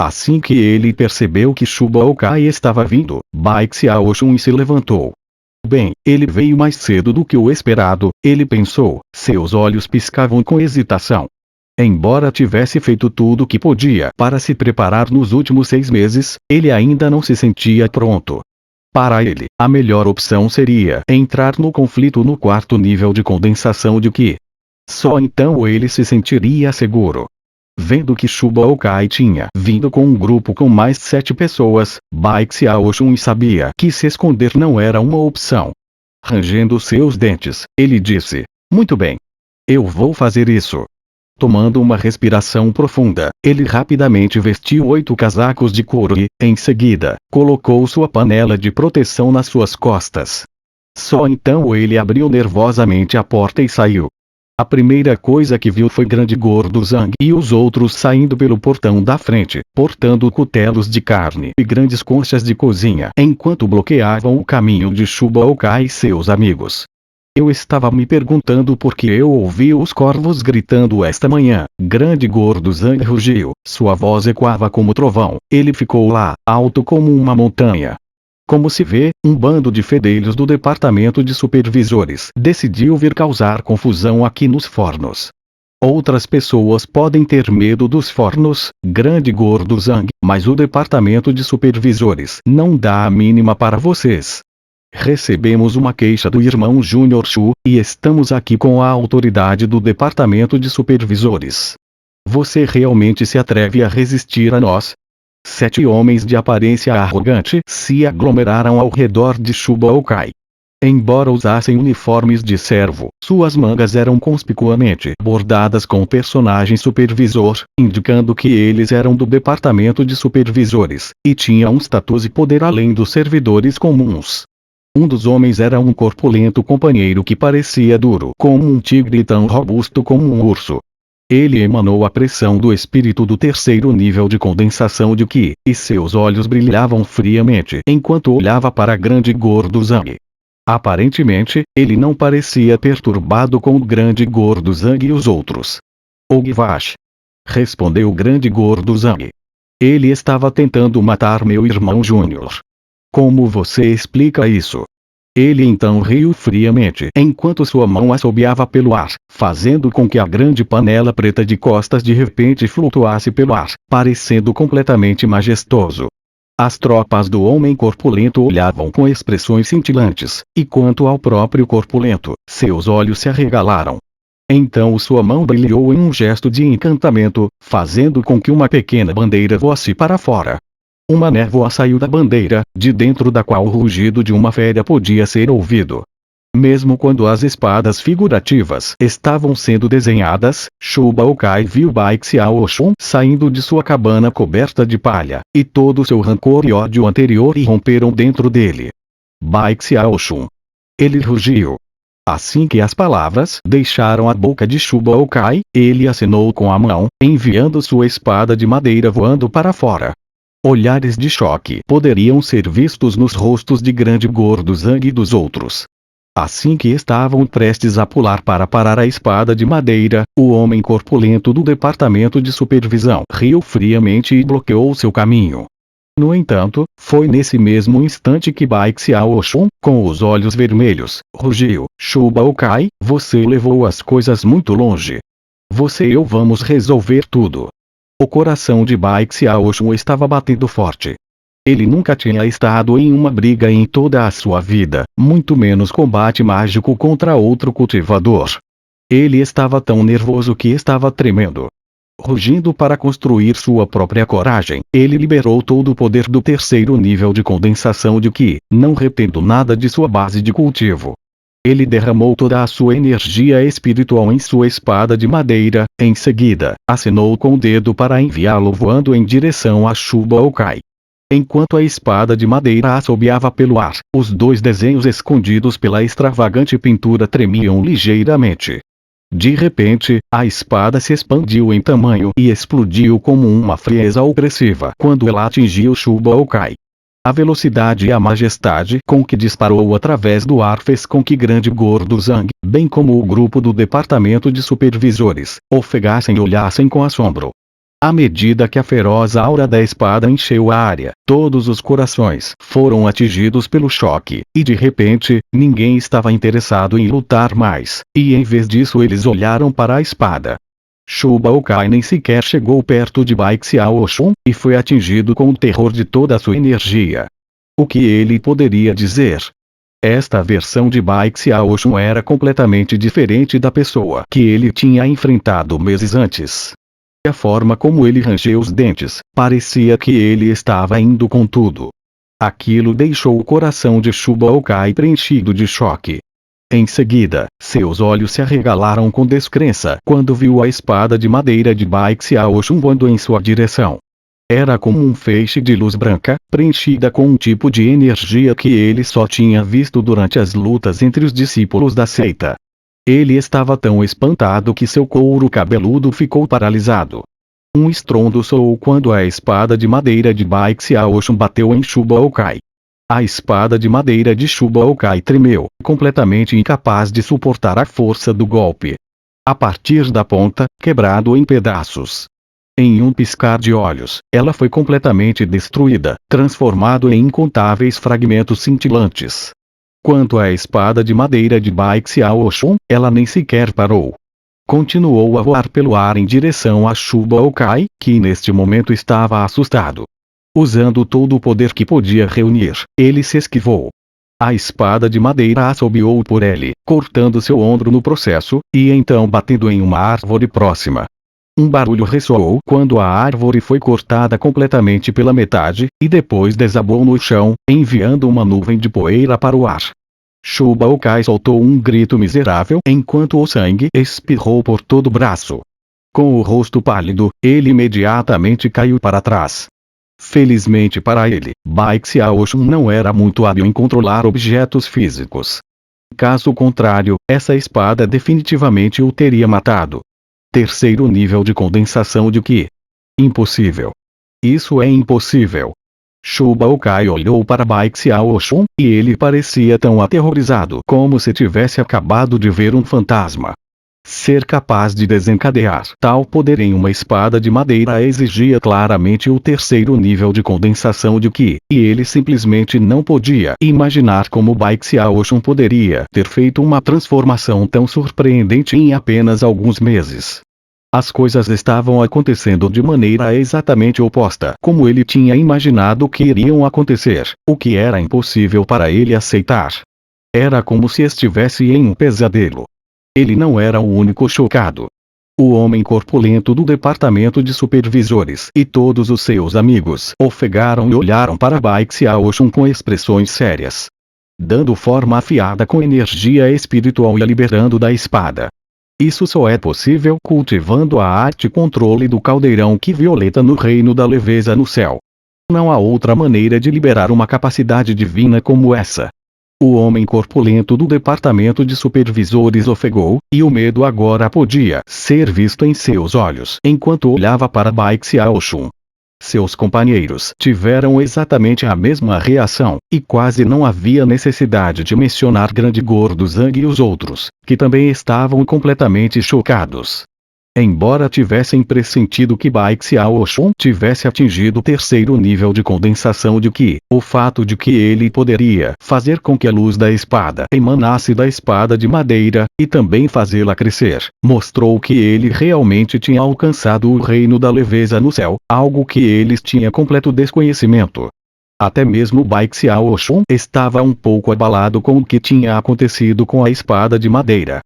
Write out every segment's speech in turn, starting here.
Assim que ele percebeu que Chuba Okai estava vindo, Bai Xiaoxun se levantou. Bem, ele veio mais cedo do que o esperado, ele pensou, seus olhos piscavam com hesitação. Embora tivesse feito tudo o que podia para se preparar nos últimos 6 meses, ele ainda não se sentia pronto. Para ele, a melhor opção seria entrar no conflito no 4º nível de condensação de Qi. Só então ele se sentiria seguro. Vendo que Chuba Okai tinha vindo com um grupo com mais 7 pessoas, Bai Xiaoxun sabia que se esconder não era uma opção. Rangendo seus dentes, ele disse: muito bem. Eu vou fazer isso. Tomando uma respiração profunda, ele rapidamente vestiu 8 casacos de couro e, em seguida, colocou sua panela de proteção nas suas costas. Só então ele abriu nervosamente a porta e saiu. A primeira coisa que viu foi Grande Gordo Zhang e os outros saindo pelo portão da frente, portando cutelos de carne e grandes conchas de cozinha, enquanto bloqueavam o caminho de Chuba Okai e seus amigos. Eu estava me perguntando por que eu ouvi os corvos gritando esta manhã. Grande Gordo Zhang rugiu, sua voz ecoava como trovão, ele ficou lá, alto como uma montanha. Como se vê, um bando de fedelhos do departamento de supervisores decidiu vir causar confusão aqui nos fornos. Outras pessoas podem ter medo dos fornos, Grande Gordo Zhang, mas o departamento de supervisores não dá a mínima para vocês. Recebemos uma queixa do irmão Júnior Chu, e estamos aqui com a autoridade do departamento de supervisores. Você realmente se atreve a resistir a nós? 7 homens de aparência arrogante se aglomeraram ao redor de Chuba Okai. Embora usassem uniformes de servo, suas mangas eram conspicuamente bordadas com o personagem supervisor, indicando que eles eram do departamento de supervisores, e tinham um status e poder além dos servidores comuns. Um dos homens era um corpulento companheiro que parecia duro como um tigre e tão robusto como um urso. Ele emanou a pressão do espírito do 3º nível de condensação de Qi, e seus olhos brilhavam friamente enquanto olhava para Grande Gordo Zhang. Aparentemente, ele não parecia perturbado com o Grande Gordo Zhang e os outros. Ogvash, respondeu o Grande Gordo Zhang. Ele estava tentando matar meu irmão Júnior. Como você explica isso? Ele então riu friamente enquanto sua mão assobiava pelo ar, fazendo com que a grande panela preta de costas de repente flutuasse pelo ar, parecendo completamente majestoso. As tropas do homem corpulento olhavam com expressões cintilantes, e quanto ao próprio corpulento, seus olhos se arregalaram. Então sua mão brilhou em um gesto de encantamento, fazendo com que uma pequena bandeira voasse para fora. Uma névoa saiu da bandeira, de dentro da qual o rugido de uma fera podia ser ouvido. Mesmo quando as espadas figurativas estavam sendo desenhadas, Chuba Okai viu Bai Xiaoxun saindo de sua cabana coberta de palha, e todo seu rancor e ódio anterior irromperam dentro dele. Bai Xiaoxun. Ele rugiu. Assim que as palavras deixaram a boca de Chuba Okai, ele acenou com a mão, enviando sua espada de madeira voando para fora. Olhares de choque poderiam ser vistos nos rostos de Grande Gordo Zhang e dos outros. Assim que estavam prestes a pular para parar a espada de madeira, o homem corpulento do departamento de supervisão riu friamente e bloqueou seu caminho. No entanto, foi nesse mesmo instante que Bai Xiaoxun, com os olhos vermelhos, rugiu: Chuba Okai, você levou as coisas muito longe. Você e eu vamos resolver tudo. O coração de Bai Xiaoxun estava batendo forte. Ele nunca tinha estado em uma briga em toda a sua vida, muito menos combate mágico contra outro cultivador. Ele estava tão nervoso que estava tremendo. Rugindo para construir sua própria coragem, ele liberou todo o poder do 3º nível de condensação de Qi, não retendo nada de sua base de cultivo. Ele derramou toda a sua energia espiritual em sua espada de madeira, em seguida, acenou com o dedo para enviá-lo voando em direção a Chuba Okai. Enquanto a espada de madeira assobiava pelo ar, os 2 desenhos escondidos pela extravagante pintura tremiam ligeiramente. De repente, a espada se expandiu em tamanho e explodiu como uma frieza opressiva quando ela atingiu Chuba Okai. A velocidade e a majestade com que disparou através do ar fez com que Grande Gordo Zhang, bem como o grupo do departamento de supervisores, ofegassem e olhassem com assombro. À medida que a feroz aura da espada encheu a área, todos os corações foram atingidos pelo choque, e de repente, ninguém estava interessado em lutar mais, e em vez disso eles olharam para a espada. Shuba Okai nem sequer chegou perto de Bai Xiaoxun, e foi atingido com o terror de toda a sua energia. O que ele poderia dizer? Esta versão de Bai Xiaoxun era completamente diferente da pessoa que ele tinha enfrentado meses antes. A forma como ele rangeu os dentes, parecia que ele estava indo com tudo. Aquilo deixou o coração de Shuba Okai preenchido de choque. Em seguida, seus olhos se arregalaram com descrença quando viu a espada de madeira de Bai Xiaoxun voando em sua direção. Era como um feixe de luz branca, preenchida com um tipo de energia que ele só tinha visto durante as lutas entre os discípulos da seita. Ele estava tão espantado que seu couro cabeludo ficou paralisado. Um estrondo soou quando a espada de madeira de Bai Xiaoxun bateu em Shuba Okai. A espada de madeira de Shuba Okai tremeu, completamente incapaz de suportar a força do golpe. A partir da ponta, quebrado em pedaços. Em um piscar de olhos, ela foi completamente destruída, transformado em incontáveis fragmentos cintilantes. Quanto à espada de madeira de Bai Xiaoxun, ela nem sequer parou. Continuou a voar pelo ar em direção a Shuba Okai, que neste momento estava assustado. Usando todo o poder que podia reunir, ele se esquivou. A espada de madeira assobiou por ele, cortando seu ombro no processo, e então batendo em uma árvore próxima. Um barulho ressoou quando a árvore foi cortada completamente pela metade, e depois desabou no chão, enviando uma nuvem de poeira para o ar. Shuba Okai soltou um grito miserável enquanto o sangue espirrou por todo o braço. Com o rosto pálido, ele imediatamente caiu para trás. Felizmente para ele, Bai Xiaoxun não era muito hábil em controlar objetos físicos. Caso contrário, essa espada definitivamente o teria matado. Terceiro nível de condensação de Qi. Impossível. Isso é impossível. Shuba Okai olhou para Bai Xiaoxun, e ele parecia tão aterrorizado como se tivesse acabado de ver um fantasma. Ser capaz de desencadear tal poder em uma espada de madeira exigia claramente o terceiro nível de condensação de Qi, e ele simplesmente não podia imaginar como Bai Xiaoxun poderia ter feito uma transformação tão surpreendente em apenas alguns meses. As coisas estavam acontecendo de maneira exatamente oposta como ele tinha imaginado que iriam acontecer, o que era impossível para ele aceitar. Era como se estivesse em um pesadelo. Ele não era o único chocado. O homem corpulento do departamento de supervisores e todos os seus amigos ofegaram e olharam para Bai Xiaoxun com expressões sérias. Dando forma afiada com energia espiritual e a liberando da espada. Isso só é possível cultivando a arte controle do caldeirão Qi violeta no reino da leveza no céu. Não há outra maneira de liberar uma capacidade divina como essa. O homem corpulento do departamento de supervisores ofegou, e o medo agora podia ser visto em seus olhos enquanto olhava para Bai Xiaoxun. Seus companheiros tiveram exatamente a mesma reação, e quase não havia necessidade de mencionar Grande Gordo Zhang e os outros, que também estavam completamente chocados. Embora tivessem pressentido que Bai Xiaoxun tivesse atingido o terceiro nível de condensação de Qi, o fato de que ele poderia fazer com que a luz da espada emanasse da espada de madeira, e também fazê-la crescer, mostrou que ele realmente tinha alcançado o reino da leveza no céu, algo que eles tinham completo desconhecimento. Até mesmo Bai Xiaoxun estava um pouco abalado com o que tinha acontecido com a espada de madeira.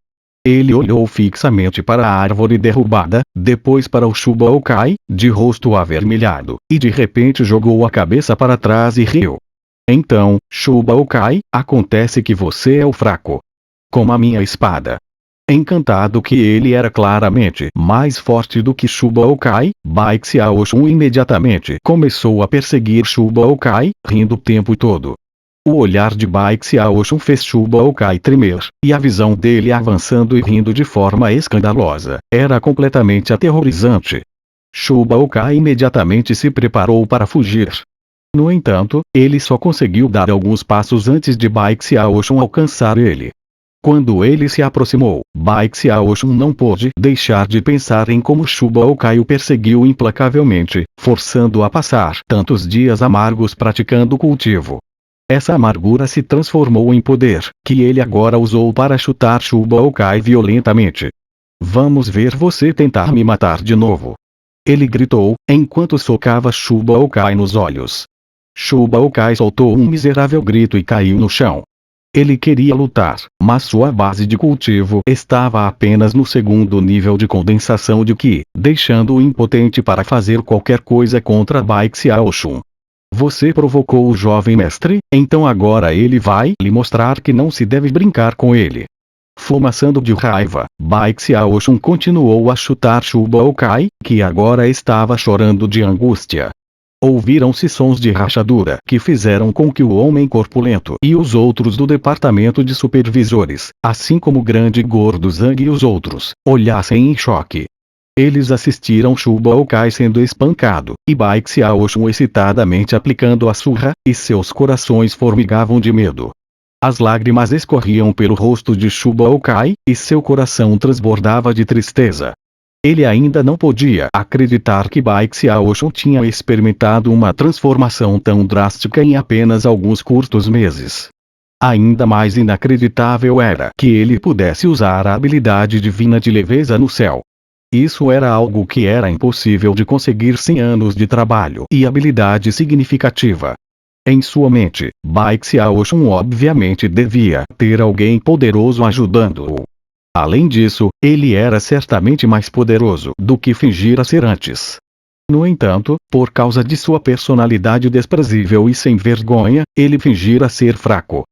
Ele olhou fixamente para a árvore derrubada, depois para o Shuba Okai, de rosto avermelhado, e de repente jogou a cabeça para trás e riu. Então, Shuba Okai, acontece que você é o fraco. Com a minha espada. Encantado que ele era claramente mais forte do que Shuba Okai, Bai Xiaoxun imediatamente começou a perseguir Shuba Okai, rindo o tempo todo. O olhar de Bai Xiaoxun fez Shuba Okai tremer, e a visão dele avançando e rindo de forma escandalosa era completamente aterrorizante. Shuba Okai imediatamente se preparou para fugir. No entanto, ele só conseguiu dar alguns passos antes de Bai Xiaoxun alcançar ele. Quando ele se aproximou, Bai Xiaoxun não pôde deixar de pensar em como Shu Baokai o perseguiu implacavelmente, forçando-o a passar tantos dias amargos praticando o cultivo. Essa amargura se transformou em poder, que ele agora usou para chutar Shu Baokai violentamente. Vamos ver você tentar me matar de novo. Ele gritou, enquanto socava Shu Baokai nos olhos. Shu Baokai soltou um miserável grito e caiu no chão. Ele queria lutar, mas sua base de cultivo estava apenas no segundo nível de condensação de Qi, deixando-o impotente para fazer qualquer coisa contra Bai Xiaoxun. Você provocou o jovem mestre, então agora ele vai lhe mostrar que não se deve brincar com ele. Fumaçando de raiva, Bai Xiaoxun continuou a chutar Shu Baokai, que agora estava chorando de angústia. Ouviram-se sons de rachadura que fizeram com que o homem corpulento e os outros do departamento de supervisores, assim como o grande gordo Zhang e os outros, olhassem em choque. Eles assistiram Shu Baokai sendo espancado, e Bai Xiaoxun excitadamente aplicando a surra, e seus corações formigavam de medo. As lágrimas escorriam pelo rosto de Shu Baokai, e seu coração transbordava de tristeza. Ele ainda não podia acreditar que Bai Xiaoxun tinha experimentado uma transformação tão drástica em apenas alguns curtos meses. Ainda mais inacreditável era que ele pudesse usar a habilidade divina de leveza no céu. Isso era algo que era impossível de conseguir sem anos de trabalho e habilidade significativa. Em sua mente, Bai Xiaoxun obviamente devia ter alguém poderoso ajudando-o. Além disso, ele era certamente mais poderoso do que fingira ser antes. No entanto, por causa de sua personalidade desprezível e sem vergonha, ele fingira ser fraco.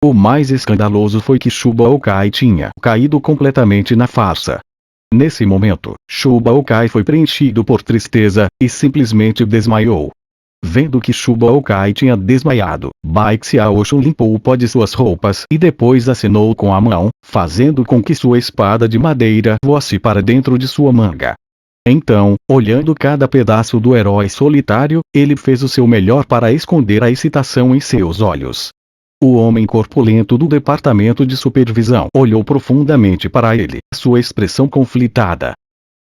O mais escandaloso foi que Shu Baokai tinha caído completamente na farsa. Nesse momento, Shu Baokai foi preenchido por tristeza, e simplesmente desmaiou. Vendo que Shu Baokai tinha desmaiado, Bai Xiaoxun limpou o pó de suas roupas e depois acenou com a mão, fazendo com que sua espada de madeira voasse para dentro de sua manga. Então, olhando cada pedaço do herói solitário, ele fez o seu melhor para esconder a excitação em seus olhos. O homem corpulento do departamento de supervisão olhou profundamente para ele, sua expressão conflitada.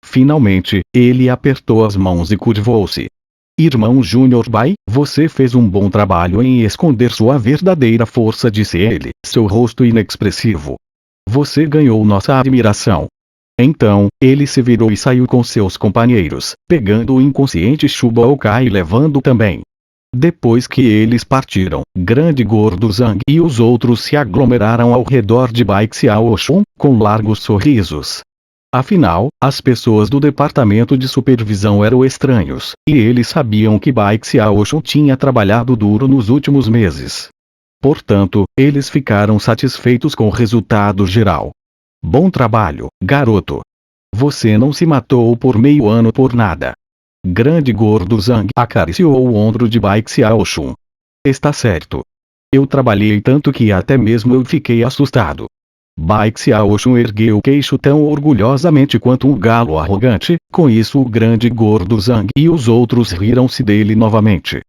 Finalmente, ele apertou as mãos e curvou-se. Irmão Júnior Bai, você fez um bom trabalho em esconder sua verdadeira força, disse ele, seu rosto inexpressivo. Você ganhou nossa admiração. Então, ele se virou e saiu com seus companheiros, pegando o inconsciente Shu Baokai e levando também. Depois que eles partiram, grande gordo Zhang e os outros se aglomeraram ao redor de Bai Xiaoxun, com largos sorrisos. Afinal, as pessoas do departamento de supervisão eram estranhos, e eles sabiam que Bai Xiaoxun tinha trabalhado duro nos últimos meses. Portanto, eles ficaram satisfeitos com o resultado geral. Bom trabalho, garoto. Você não se matou por meio ano por nada. Grande gordo Zhang acariciou o ombro de Bai Xiaoxun. Está certo. Eu trabalhei tanto que até mesmo eu fiquei assustado. Bai Xiaoxun ergueu o queixo tão orgulhosamente quanto um galo arrogante, com isso o grande gordo Zhang e os outros riram-se dele novamente.